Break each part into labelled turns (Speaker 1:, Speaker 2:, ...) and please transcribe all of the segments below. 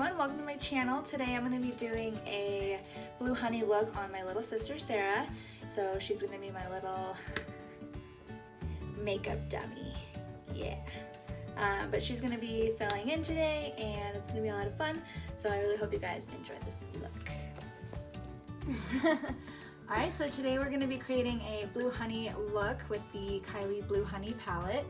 Speaker 1: everyone, welcome to my channel. Today I'm going to be doing a blue honey look on my little sister Sarah. So she's going to be my little makeup dummy. Yeah. But she's going to be filling in today and it's going to be a lot of fun. So I really hope you guys enjoy this look. Alright, so today we're going to be creating a blue honey look with the Kylie Blue Honey palette.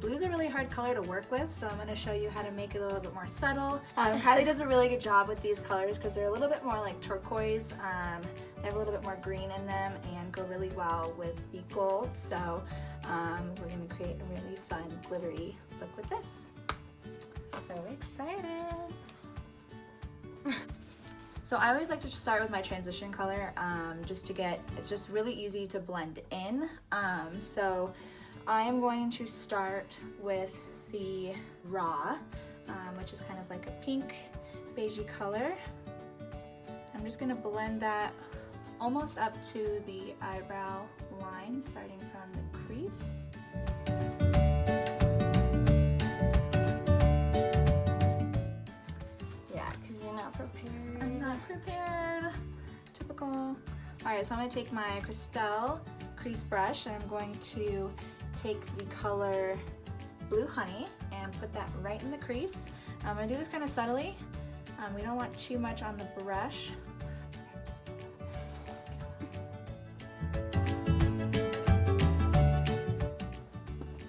Speaker 1: Blue is a really hard color to work with, so I'm going to show you how to make it a little bit more subtle. Kylie does a really good job with these colors because they're a little bit more like turquoise. They have a little bit more green in them and go really well with the gold. So we're going to create a really fun glittery look with this. So excited! So I always like to start with my transition color just to get, it's just really easy to blend in. So I am going to start with the Raw, which is kind of like a pink beigey color. I'm just going to blend that almost up to the eyebrow line, starting from the crease.
Speaker 2: Yeah, because you're not prepared.
Speaker 1: I'm not prepared. Typical. Alright, so I'm going to take my Crystal crease brush and I'm going to take the color Blue Honey and put that right in the crease. I'm going to do this kind of subtly. We don't want too much on the brush.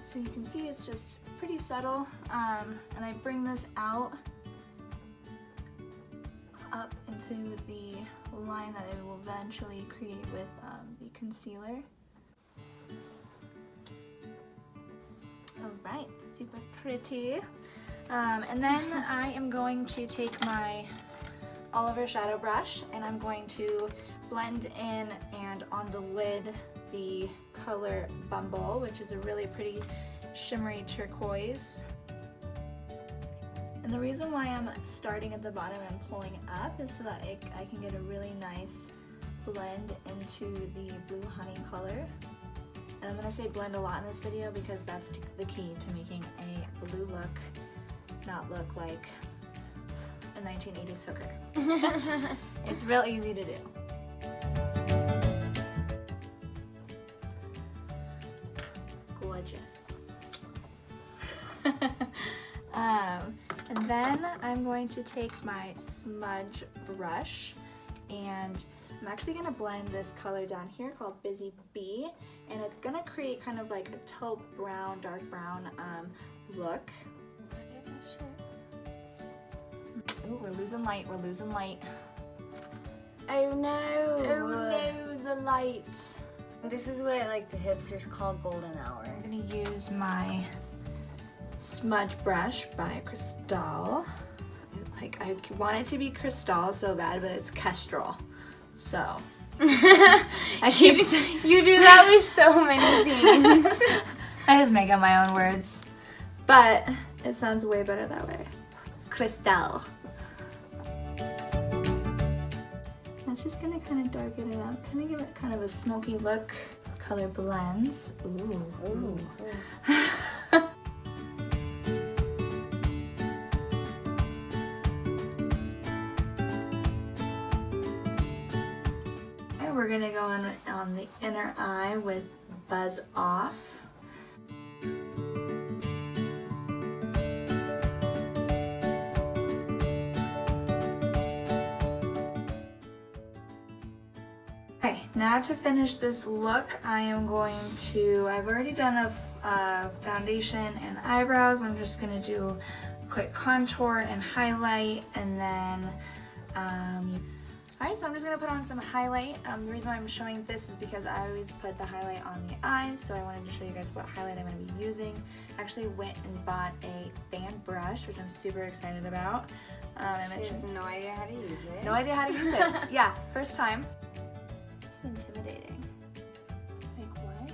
Speaker 1: So you can see it's just pretty subtle, and I bring this out up into the line that it will eventually create with the concealer. Alright, super pretty. And then I am going to take my Oliver shadow brush and I'm going to blend in and on the lid the color Bumble, which is a really pretty shimmery turquoise. And the reason why I'm starting at the bottom and pulling up is so that I can get a really nice blend into the Blue Honey color. And I'm going to say blend a lot in this video because that's the key to making a blue look not look like a 1980s hooker. It's real easy to do. Gorgeous. And then I'm going to take my smudge brush and I'm actually going to blend this color down here called Busy Bee, and it's going to create kind of like a taupe brown, dark brown look. Ooh, we're losing light, we're losing light.
Speaker 2: Oh no!
Speaker 1: Oh no, the light.
Speaker 2: This is what like the hipsters call golden hour.
Speaker 1: I'm going to use my smudge brush by Crystal. I want it to be Crystal so bad, but it's Kestrel. So
Speaker 2: You do that with so many things.
Speaker 1: I just make up my own words, but it sounds way better that way. Crystal. That's just gonna kind of darken it up, kind of give it kind of a smoky look. Color blends. Ooh. Ooh. We're gonna go in on the inner eye with Buzz Off. Okay, now to finish this look, I've already done a foundation and eyebrows. I'm just gonna do a quick contour and highlight, and then alright, so I'm just going to put on some highlight. The reason I'm showing this is because I always put the highlight on the eyes, so I wanted to show you guys what highlight I'm going to be using. I actually went and bought a fan brush, which I'm super excited about.
Speaker 2: She has no idea how to use it.
Speaker 1: No idea how to use it. Yeah, first time. It's intimidating. Like what?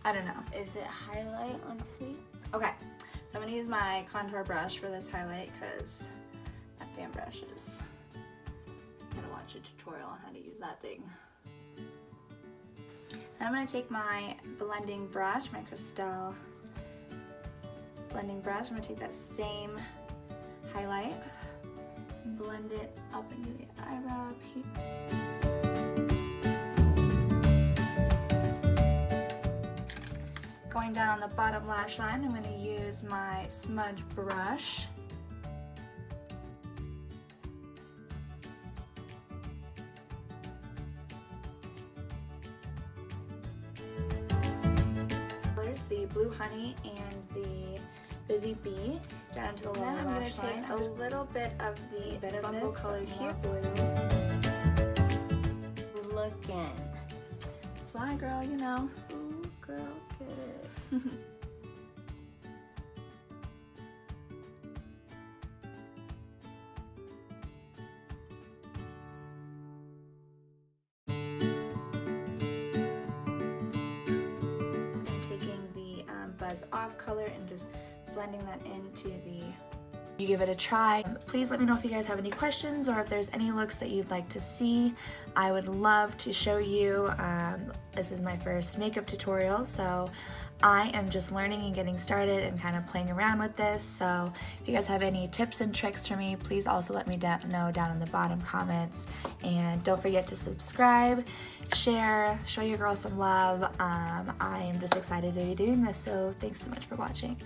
Speaker 1: I don't know.
Speaker 2: Is it highlight on fleek?
Speaker 1: Okay, so I'm going to use my contour brush for this highlight because fan brushes. I'm gonna watch a tutorial on how to use that thing. Then I'm gonna take my blending brush, my Crystal blending brush. I'm gonna take that same highlight and blend it up into the eyebrow here. Going down on the bottom lash line, I'm gonna use my smudge brush. The Blue Honey and the Busy Bee down to the lower lash line. I'm going to take a little bit of the Bumble color here.
Speaker 2: Looking.
Speaker 1: Fly girl, you know.
Speaker 2: Ooh, girl, get it.
Speaker 1: Buzz off color and just blending that into the. You give it a try. Please let me know if you guys have any questions or if there's any looks that you'd like to see. I would love to show you. This is my first makeup tutorial, so I am just learning and getting started and kind of playing around with this. So if you guys have any tips and tricks for me, please also let me know down in the bottom comments. And don't forget to subscribe, share, show your girl some love. I am just excited to be doing this, so thanks so much for watching.